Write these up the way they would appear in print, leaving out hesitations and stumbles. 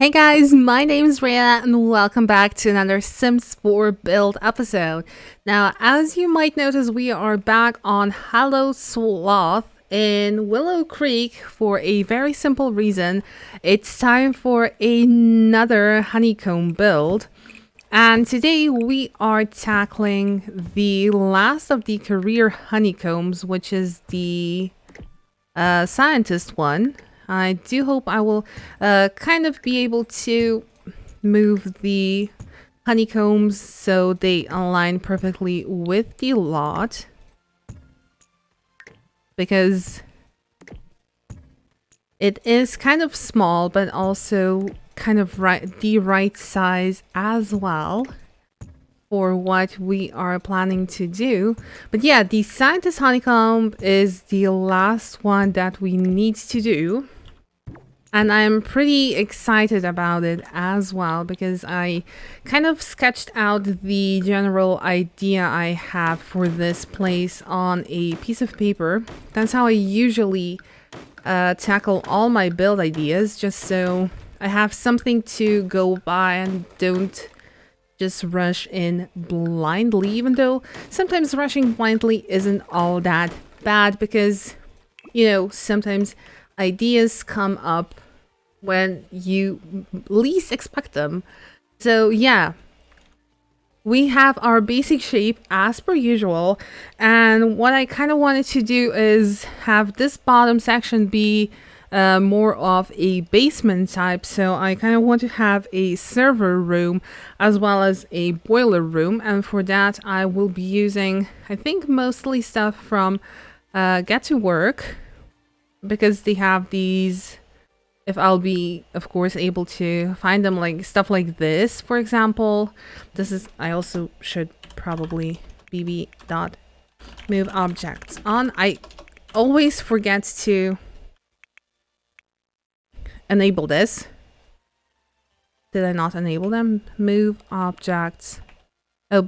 Hey guys, my name is Rhea and welcome back to another Sims 4 build episode. Now, as you might notice, we are back on Hollow Sloth in Willow Creek for a very simple reason. It's time for another honeycomb build. And today we are tackling the last of the career honeycombs, which is the scientist one. I do hope I will kind of be able to move the honeycombs so they align perfectly with the lot. Because it is kind of small, but also kind of the right size as well for what we are planning to do. But yeah, the scientist honeycomb is the last one that we need to do. And I'm pretty excited about it as well because I kind of sketched out the general idea I have for this place on a piece of paper. That's how I usually tackle all my build ideas, just so I have something to go by and don't just rush in blindly, even though sometimes rushing blindly isn't all that bad because, you know, sometimes ideas come up when you least expect them. So yeah, we have our basic shape as per usual, and what I kind of wanted to do is have this bottom section be more of a basement type. So I kind of want to have a server room as well as a boiler room, and for that I will be using, I think, mostly stuff from Get to Work, because they have these, if I'll be, of course, able to find them, like stuff like this, for example. This is, I also should probably move objects on. I always forget to enable this. Did I not enable them? Move objects. Oh,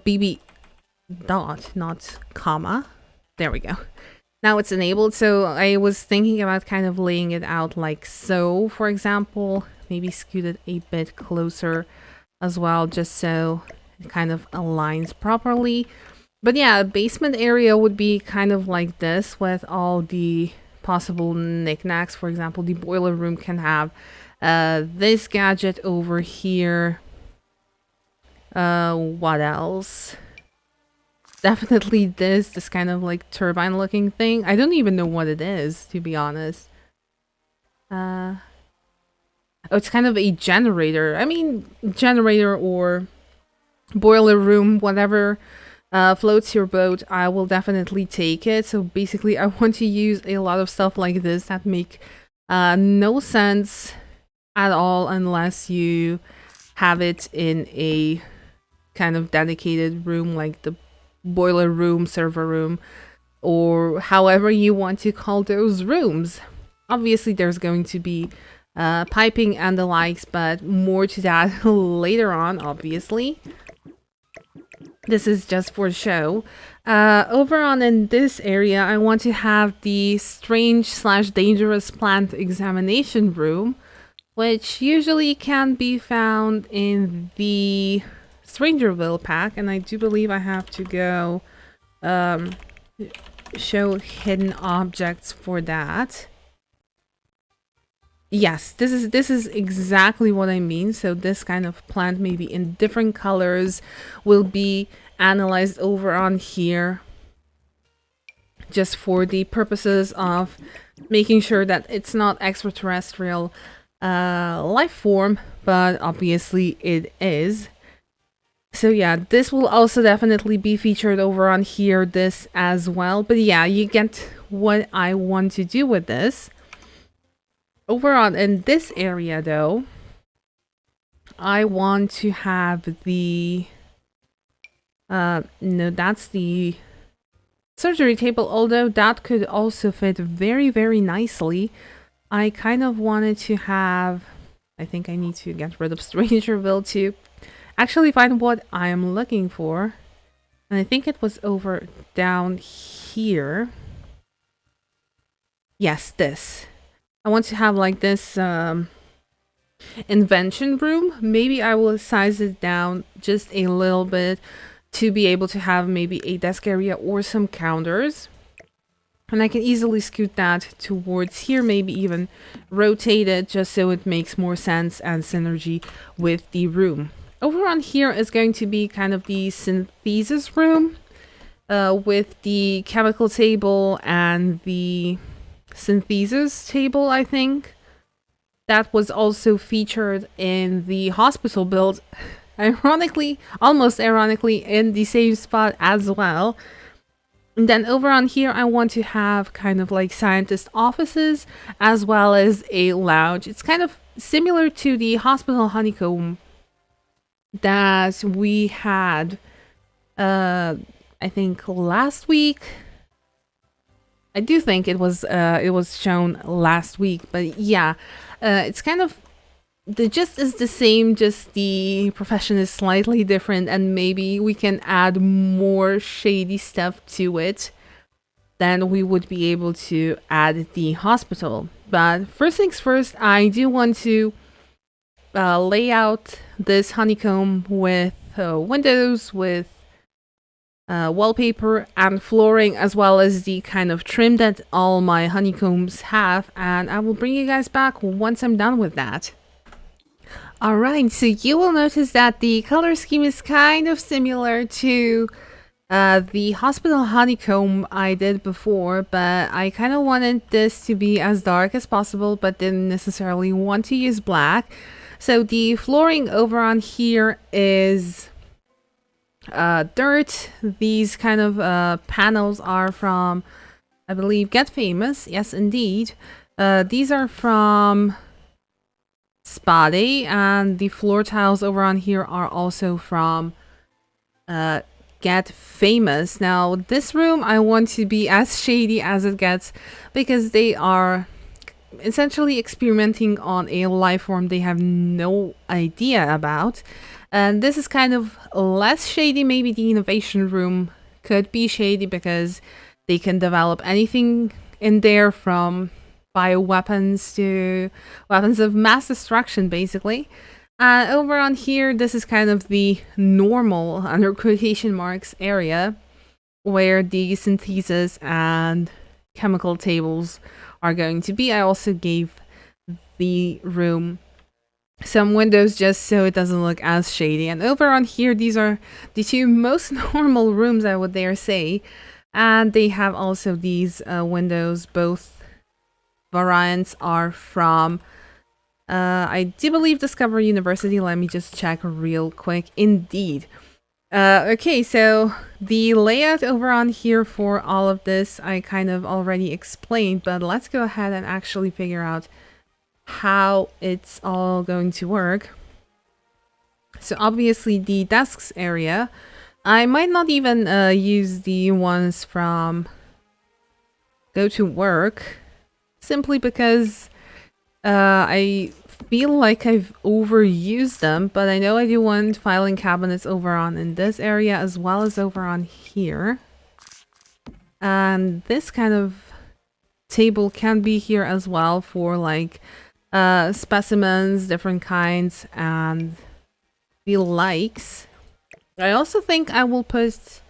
not comma. There we go. Now it's enabled, so I was thinking about kind of laying it out like so, for example. Maybe scoot it a bit closer as well, just so it kind of aligns properly. But yeah, a basement area would be kind of like this with all the possible knickknacks. For example, the boiler room can have this gadget over here. What else? Definitely this kind of like turbine looking thing. I don't even know what it is, to be honest. Oh, it's kind of a generator. I mean, generator or boiler room, whatever floats your boat, I will definitely take it. So basically I want to use a lot of stuff like this that make no sense at all unless you have it in a kind of dedicated room, like the boiler room, server room, or however you want to call those rooms. Obviously there's going to be piping and the likes, but more to that later on, obviously. This is just for show. Over on in this area, I want to have the strange/dangerous plant examination room, which usually can be found in the Strangerville pack, and I do believe I have to go show hidden objects for that. Yes, this is exactly what I mean. So this kind of plant, maybe in different colors, will be analyzed over on here, just for the purposes of making sure that it's not extraterrestrial life form, but obviously it is. So yeah, this will also definitely be featured over on here, this as well. But yeah, you get what I want to do with this. Over on in this area though, I want to have the no, that's the surgery table, although that could also fit very, very nicely. I kind of wanted to have, I think I need to get rid of Strangerville to actually find what I am looking for. And I think it was over down here. Yes, this. I want to have like this invention room. Maybe I will size it down just a little bit to be able to have maybe a desk area or some counters. And I can easily scoot that towards here, maybe even rotate it just so it makes more sense and synergy with the room. Over on here is going to be kind of the synthesis room with the chemical table and the synthesis table, I think. That was also featured in the hospital build, ironically, almost ironically, in the same spot as well. And then over on here, I want to have kind of like scientist offices as well as a lounge. It's kind of similar to the hospital honeycomb that we had, I think last week. I do think it was shown last week, but yeah, it's kind of the gist is the same, just the profession is slightly different, and maybe we can add more shady stuff to it than we would be able to add the hospital. But first things first, I do want to lay out this honeycomb with windows, with wallpaper and flooring, as well as the kind of trim that all my honeycombs have, and I will bring you guys back once I'm done with that. Alright, so you will notice that the color scheme is kind of similar to the hospital honeycomb I did before, but I kind of wanted this to be as dark as possible, but didn't necessarily want to use black. So the flooring over on here is dirt. These kind of panels are from, I believe, Get Famous. Yes, indeed. These are from Spade, and the floor tiles over on here are also from Get Famous. Now, this room I want to be as shady as it gets because they are essentially experimenting on a life form they have no idea about. And this is kind of less shady. Maybe the innovation room could be shady because they can develop anything in there, from bioweapons to weapons of mass destruction, basically. Over on here, this is kind of the normal, under quotation marks, area where the synthesis and chemical tables are going to be. I also gave the room some windows just so it doesn't look as shady. And over on here, these are the two most normal rooms, I would dare say. And they have also these windows. Both variants are from, I do believe, Discovery University. Let me just check real quick. Indeed. Okay, so the layout over on here for all of this, I kind of already explained, but let's go ahead and actually figure out how it's all going to work. So obviously the desks area, I might not even use the ones from Go to Work, simply because I feel like I've overused them, but I know I do want filing cabinets over on in this area as well as over on here. And this kind of table can be here as well for like specimens, different kinds, and the likes. I also think I will put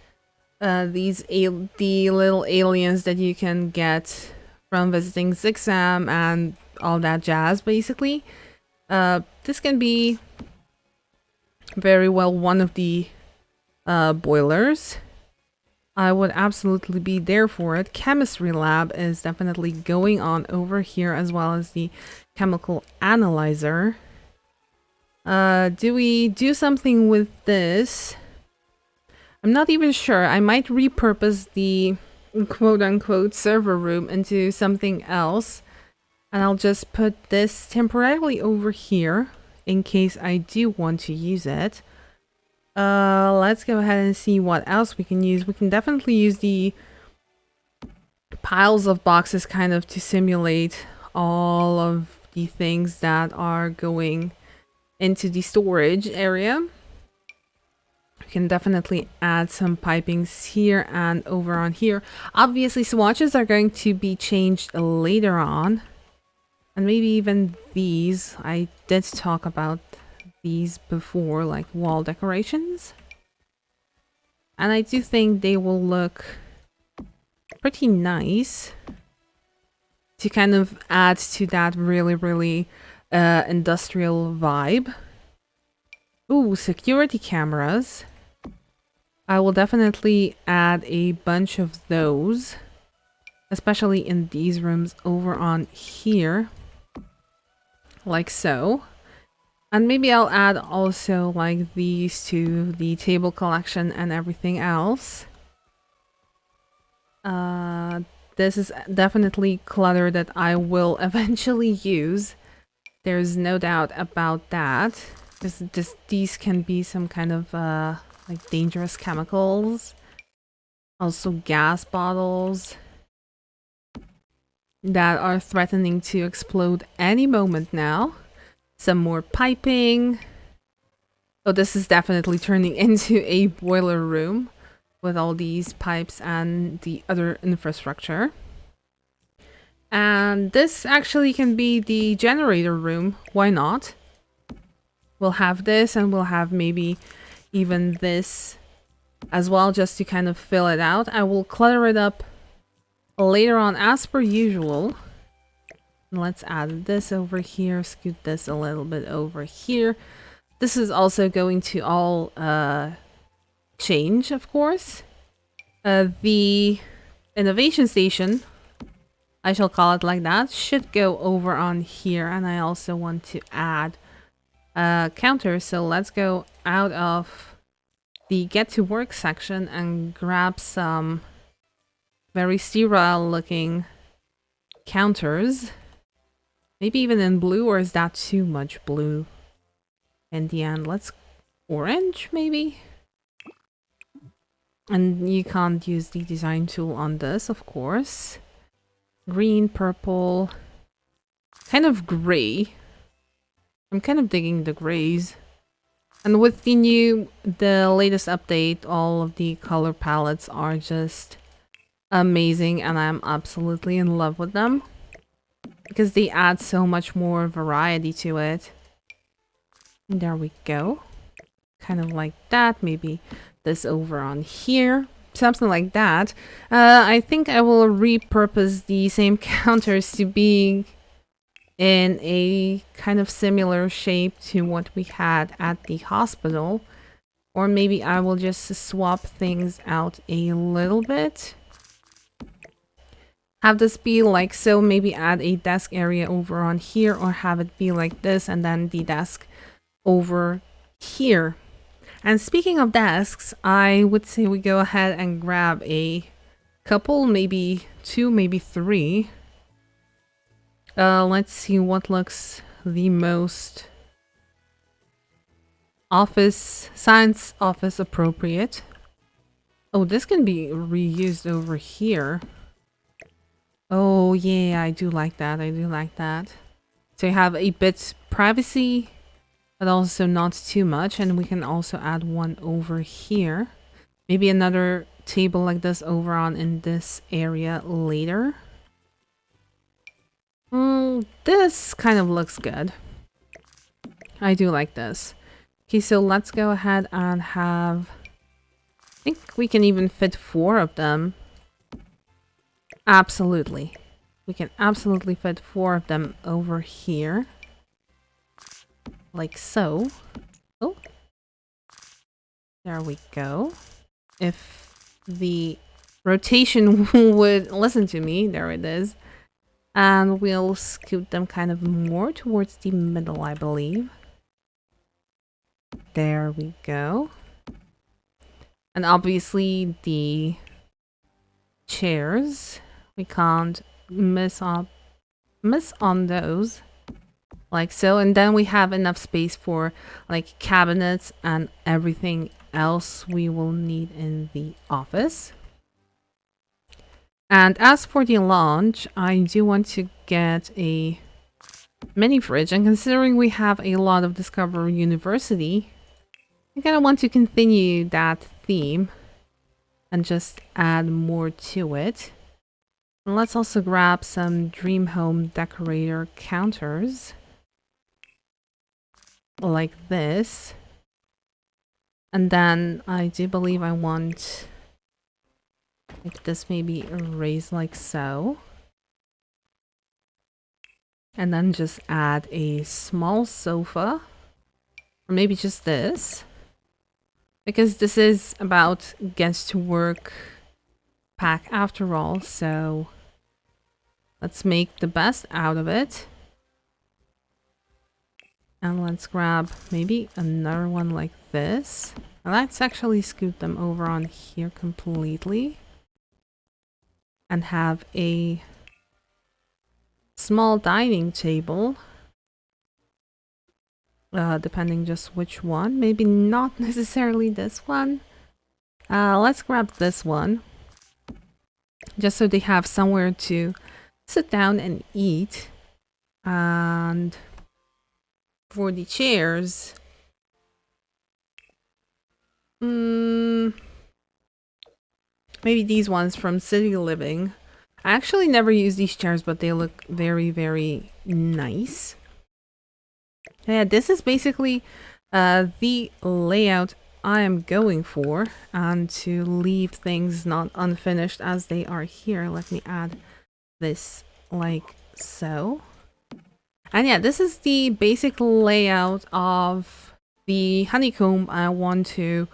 the little aliens that you can get from visiting Zixam and all that jazz, basically. This can be very well one of the boilers. I would absolutely be there for it. Chemistry lab is definitely going on over here, as well as the chemical analyzer. Do we do something with this? I'm not even sure. I might repurpose the quote-unquote server room into something else. And I'll just put this temporarily over here in case I do want to use it. Let's go ahead and see what else we can use. We can definitely use the piles of boxes kind of to simulate all of the things that are going into the storage area. We can definitely add some pipings here and over on here. Obviously, swatches are going to be changed later on. And maybe even these. I did talk about these before, like wall decorations. And I do think they will look pretty nice to kind of add to that really industrial vibe. Ooh, security cameras. I will definitely add a bunch of those, especially in these rooms over on here, like so. And maybe I'll add also like these to the table collection and everything else. This is definitely clutter that I will eventually use. There's no doubt about that. These can be some kind of like dangerous chemicals. Also gas bottles that are threatening to explode any moment now. Some more piping. Oh, this is definitely turning into a boiler room with all these pipes and the other infrastructure. And this actually can be the generator room. Why not? We'll have this, and we'll have maybe even this as well, just to kind of fill it out. I will clutter it up later on as per usual. Let's add this over here, scoot this a little bit over here. This is also going to all change, of course. The innovation station, I shall call it like that, should go over on here. And I also want to add a counter. So let's go out of the get to work section and grab some very sterile looking counters. Maybe even in blue, or is that too much blue? In the end, let's orange maybe? And you can't use the design tool on this, of course. Green, purple, kind of gray. I'm kind of digging the grays. And with the latest update, all of the color palettes are just amazing, and I'm absolutely in love with them because they add so much more variety to it. And there we go. Kind of like that. Maybe this over on here. Something like that. I think I will repurpose the same counters to be in a kind of similar shape to what we had at the hospital. Or maybe I will just swap things out a little bit. Have this be like so, maybe add a desk area over on here, or have it be like this and then the desk over here. And speaking of desks, I would say we go ahead and grab a couple, maybe 2, maybe 3. Let's see what looks the most science office appropriate. Oh, this can be reused over here. Oh yeah, I do like that. I do like that. So you have a bit privacy, but also not too much. And we can also add one over here. Maybe another table like this over on in this area later. This kind of looks good. I do like this. Okay, so let's go ahead and have... I think we can even fit 4 of them. Absolutely. We can absolutely fit 4 of them over here. Like so. Oh. There we go. If the rotation would listen to me, there it is. And we'll scoot them kind of more towards the middle, I believe. There we go. And obviously the chairs, we can't miss on those. Like so. And then we have enough space for like cabinets and everything else we will need in the office. And as for the lounge, I do want to get a mini fridge, and considering we have a lot of Discover University, I kind of want to continue that theme and just add more to it. And let's also grab some dream home decorator counters. Like this. And then I do believe I want like this, maybe raised like so. And then just add a small sofa. Or maybe just this. Because this is about gets to work pack after all, so let's make the best out of it. And let's grab maybe another one like this. And let's actually scoot them over on here completely. And have a small dining table. Depending just which one. Maybe not necessarily this one. Let's grab this one. Just so they have somewhere to sit down and eat. And for the chairs, maybe these ones from City Living. I actually never use these chairs, but they look very, very nice. Yeah, this is basically the layout I am going for, and to leave things not unfinished as they are here, let me add this like so. And yeah, this is the basic layout of the honeycomb I want to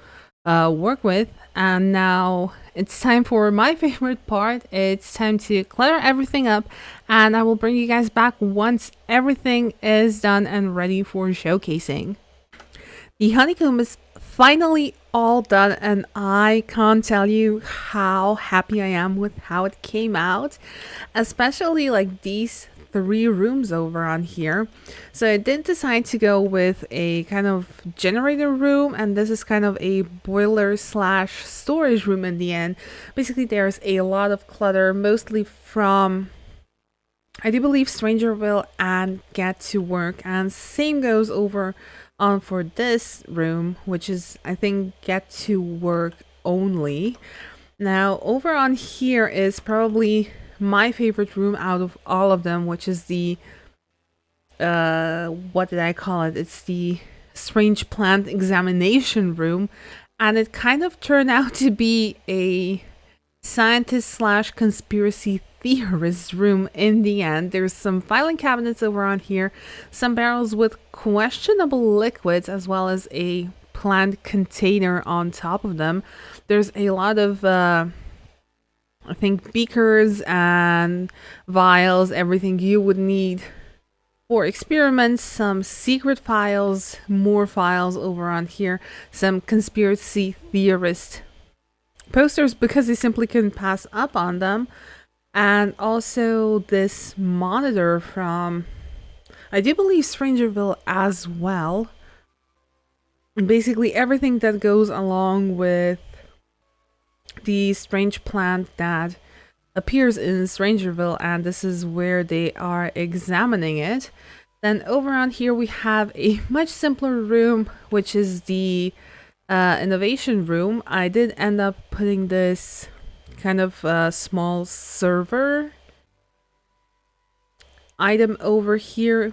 work with. And now it's time for my favorite part. It's time to clutter everything up, and I will bring you guys back once everything is done and ready for showcasing. The honeycomb is finally all done, and I can't tell you how happy I am with how it came out, especially like these 3 rooms over on here. So I did decide to go with a kind of generator room, and this is kind of a boiler slash storage room in the end. Basically there's a lot of clutter, mostly from I do believe Strangerville and Get to Work, and same goes over on for this room, which is I think Get to Work only. Now over on here is probably my favorite room out of all of them, which is the what did I call it? It's the strange plant examination room, and it kind of turned out to be a scientist slash conspiracy theorist room in the end. There's some filing cabinets over on here, some barrels with questionable liquids, as well as a plant container on top of them. There's a lot of I think beakers and vials, everything you would need for experiments, some secret files, more files over on here, some conspiracy theorist posters because they simply couldn't pass up on them, and also this monitor from, I do believe, Strangerville as well. And basically everything that goes along with the strange plant that appears in Strangerville, and this is where they are examining it. Then over on here we have a much simpler room, which is the innovation room. I did end up putting this kind of small server item over here.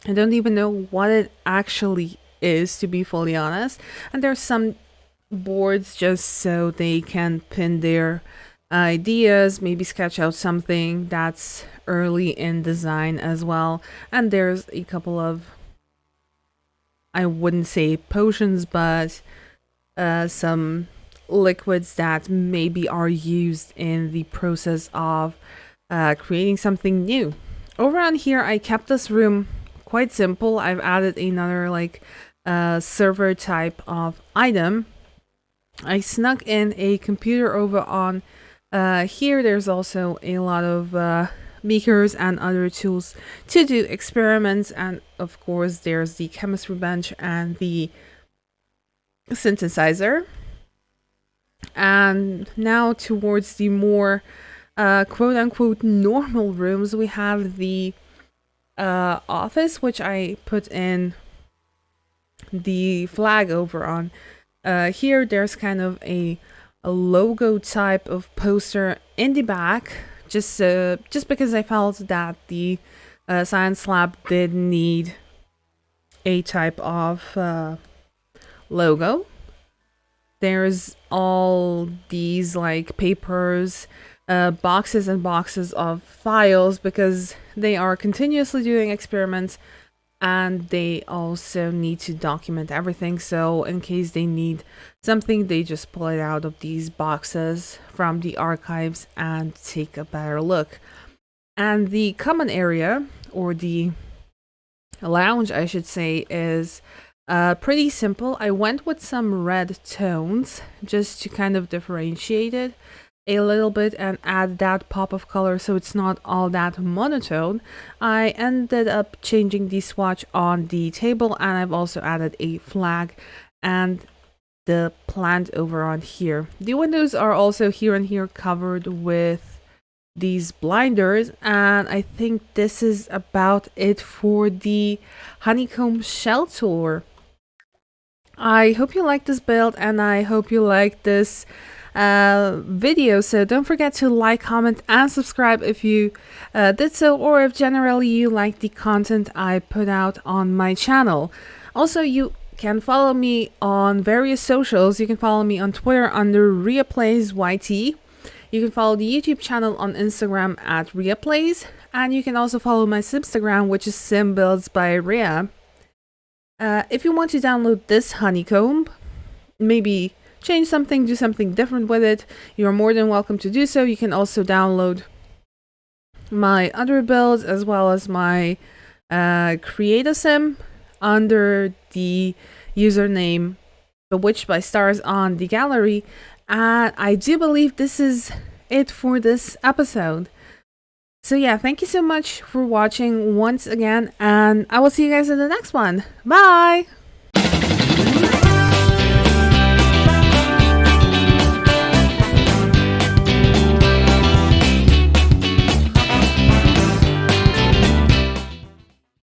I don't even know what it actually is, to be fully honest. And there's some boards just so they can pin their ideas, maybe sketch out something that's early in design as well. And there's a couple of, I wouldn't say potions, but some liquids that maybe are used in the process of creating something new. Over on here I kept this room quite simple. I've added another like server type of item. I snuck in a computer over on here. There's also a lot of beakers and other tools to do experiments, and of course there's the chemistry bench and the synthesizer. And now towards the more quote-unquote normal rooms, we have the office, which I put in the flag over on here. There's kind of a logo type of poster in the back, just because I felt that the science lab did need a type of logo. There's all these like papers, boxes and boxes of files, because they are continuously doing experiments and they also need to document everything. So in case they need something, they just pull it out of these boxes from the archives and take a better look. And the common area, or the lounge I should say, is pretty simple. I went with some red tones just to kind of differentiate it a little bit and add that pop of color so it's not all that monotone. I ended up changing the swatch on the table, and I've also added a flag and the plant over on here. The windows are also here and here covered with these blinders, and I think this is about it for the honeycomb shell tour. I hope you like this build, and I hope you like this video. So don't forget to like, comment, and subscribe if you did so, or if generally you like the content I put out on my channel. Also, you can follow me on various socials. You can follow me on Twitter under RheaPlaysYT. You can follow the YouTube channel on Instagram at RheaPlays, and you can also follow my Simstagram, which is simbuildsbyrhea. If you want to download this honeycomb, maybe change something, do something different with it, you're more than welcome to do so. You can also download my other builds as well as my Create-A-Sim under the username bewitchedbystars on the gallery. And I do believe this is it for this episode. So yeah, thank you so much for watching once again, and I will see you guys in the next one. Bye!